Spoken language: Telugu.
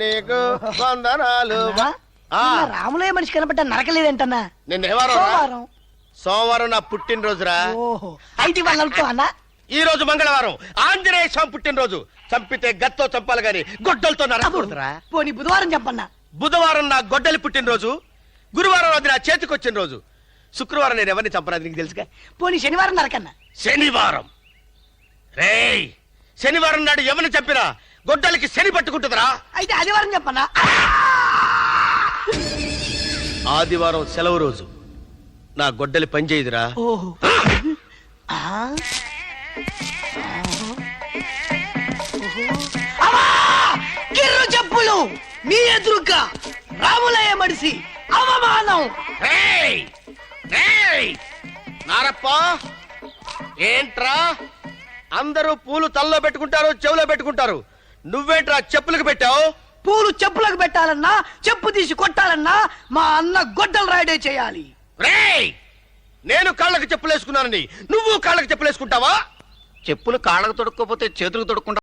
నీకు వందనాలు. రాములయ్య మనిషి కనపడ్డా నరకలేదంటన్నా. నిన్న సోమవారం నా పుట్టినరోజురా. అయితే వాళ్ళతో అన్నా ఈ రోజు మంగళవారం ఆంజనేయ స్వామి పుట్టినరోజు. చంపితే గత్తో చంపాలి గాని గొడ్డలతో నరకూడదురా. పోనీ బుధవారం చెప్పన్నా. బుధవారం నా గొడ్డలి పుట్టినరోజు. గురువారం అది నా చేతికి వచ్చిన రోజు. శుక్రవారం నేను ఎవరిని చంపరాదు నీకు తెలుసుగా. పోనీ శనివారం నరకన్నా. శనివారం రేయ్, శనివారం నాడు ఎవరిని చంపినా గొడ్డలికి శని పట్టుకుంటుందిరా. అయితే ఆదివారం చెప్పన్నా. ఆదివారం సెలవు రోజు. నా గొడ్డలి పనిచేయదురా. గిర్రు చెప్పులు మీ ఎదురుగా రాములయ్య మడిసి అవమానం. నారప్ప ఏంట్రా, అందరూ పూలు తల్లో పెట్టుకుంటారు, చెవులో పెట్టుకుంటారు. నువ్వేంట్రా చెప్పులకు పెట్టావు? పూలు చెప్పులకు పెట్టాలన్నా, చెప్పు తీసి కొట్టాలన్నా మా అన్న గొడ్డలు రాయడే చేయాలి. నేను కాళ్ళకి చెప్పులేసుకున్నానని నువ్వు కాళ్ళకి చెప్పులేసుకుంటావా? చెప్పులు కాళ్ళకు తొడుక్కోపోతే చేతులకు తొడుక్కుంటా.